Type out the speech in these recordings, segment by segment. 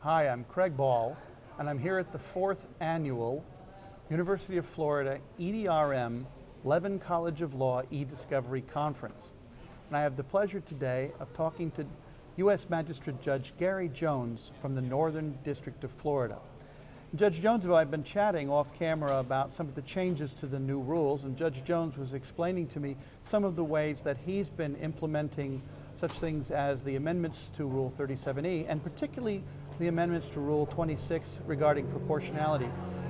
Hi, I'm Craig Ball, and I'm here at the 4th annual University of Florida EDRM Levin College of Law e-Discovery Conference. And I have the pleasure today of talking to U.S. Magistrate Judge Gary Jones from the Northern District of Florida. Judge Jones and I have been chatting off camera about some of the changes to the new rules, and Judge Jones was explaining to me some of the ways that he's been implementing such things as the amendments to Rule 37E, and particularly the amendments to Rule 26 regarding proportionality.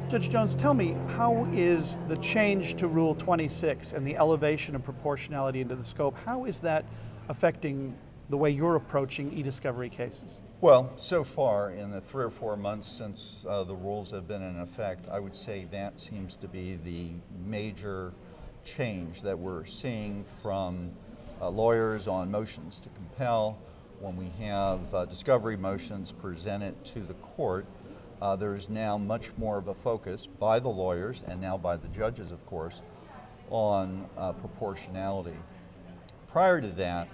Judge Jones, tell me, how is the change to Rule 26 and the elevation of proportionality into the scope, how is that affecting the way you're approaching e-discovery cases? Well, so far in the 3 or 4 months since the rules have been in effect, I would say that seems to be the major change that we're seeing from lawyers on motions to compel. When we have discovery motions presented to the court, there's now much more of a focus by the lawyers and now by the judges, of course, on proportionality. Prior to that,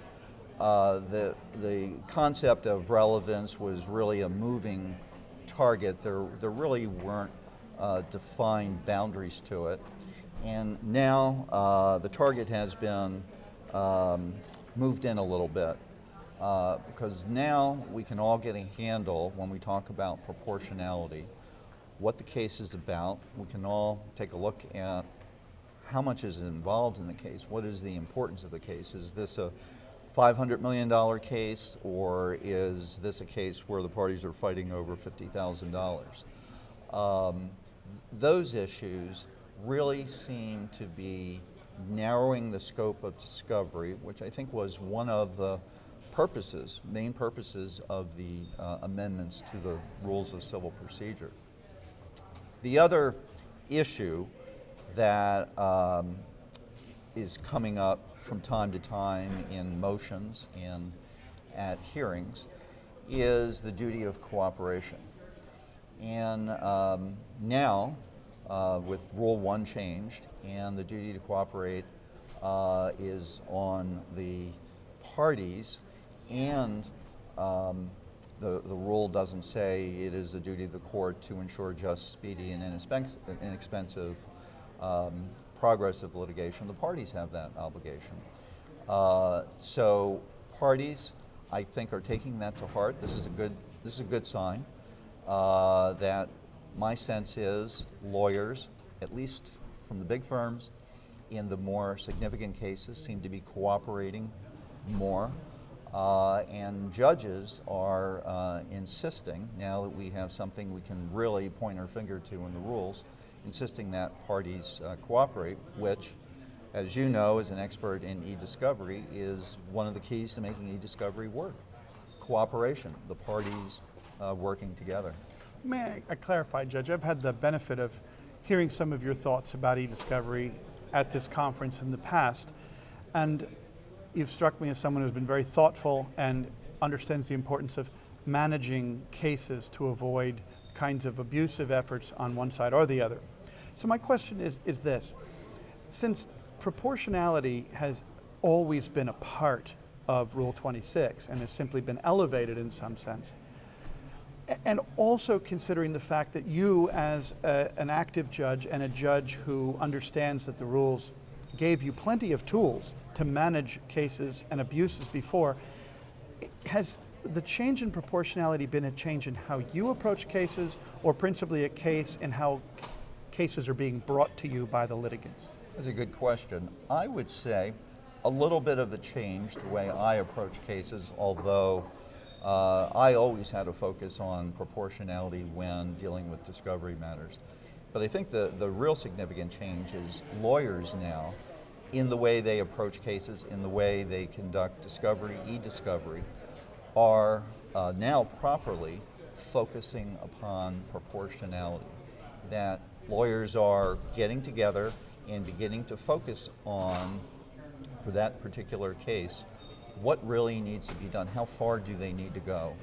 the concept of relevance was really a moving target. There really weren't defined boundaries to it. And now the target has been moved in a little bit because now we can all get a handle when we talk about proportionality, what the case is about. We can all take a look at how much is involved in the case, what is the importance of the case. Is this a $500 million case, or is this a case where the parties are fighting over $50,000? Those issues really seem to be narrowing the scope of discovery, which I think was one of the main purposes of the amendments to the rules of civil procedure. The other issue that is coming up from time to time in motions and at hearings is the duty of cooperation. And now, with Rule 1 changed, and the duty to cooperate is on the parties, and the rule doesn't say it is the duty of the court to ensure just, speedy, and inexpensive progress of litigation. The parties have that obligation. So parties, I think, are taking that to heart. This is a good sign. That my sense is lawyers, at least from the big firms, in the more significant cases, seem to be cooperating more. And judges are insisting, now that we have something we can really point our finger to in the rules, insisting that parties cooperate, which, as you know, as an expert in e-discovery, is one of the keys to making e-discovery work. Cooperation, the parties working together. May I clarify, Judge? I've had the benefit of hearing some of your thoughts about e-discovery at this conference in the past, and you've struck me as someone who's been very thoughtful and understands the importance of managing cases to avoid kinds of abusive efforts on one side or the other. So my question is this: since proportionality has always been a part of Rule 26 and has simply been elevated in some sense, and also considering the fact that you, as an active judge and a judge who understands that the rules gave you plenty of tools to manage cases and abuses before, has the change in proportionality been a change in how you approach cases, or principally a case in how cases are being brought to you by the litigants? That's a good question. I would say a little bit of the change, the way I approach cases, although I always had a focus on proportionality when dealing with discovery matters. But I think the real significant change is lawyers now, in the way they approach cases, in the way they conduct discovery, e-discovery, are now properly focusing upon proportionality. That lawyers are getting together and beginning to focus on, for that particular case, what really needs to be done, how far do they need to go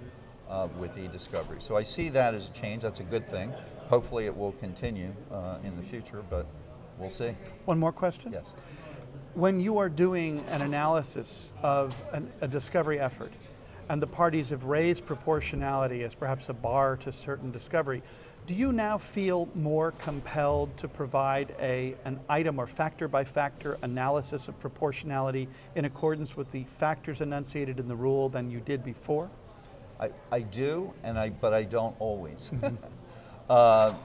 with e-discovery. So I see that as a change. That's a good thing. Hopefully it will continue in the future, but we'll see. One more question? Yes. When you are doing an analysis of a discovery effort, and the parties have raised proportionality as perhaps a bar to certain discovery. Do you now feel more compelled to provide an item or factor by factor analysis of proportionality in accordance with the factors enunciated in the rule than you did before? I do, but I don't always.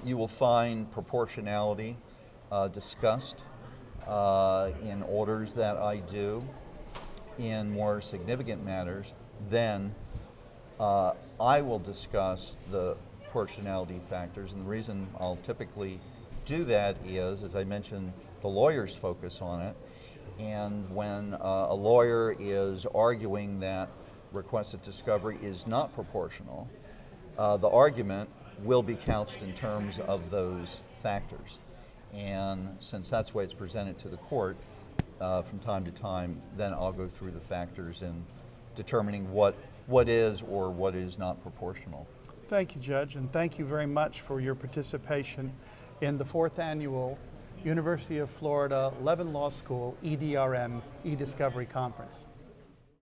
You will find proportionality discussed in orders that I do. In more significant matters, then I will discuss the proportionality factors, and the reason I'll typically do that is, as I mentioned, the lawyers focus on it, and when a lawyer is arguing that requested discovery is not proportional, the argument will be couched in terms of those factors. And since that's the way it's presented to the court from time to time, then I'll go through the factors in determining what is or what is not proportional. Thank you, Judge, and thank you very much for your participation in the 4th Annual University of Florida Levin Law School EDRM e-Discovery Conference.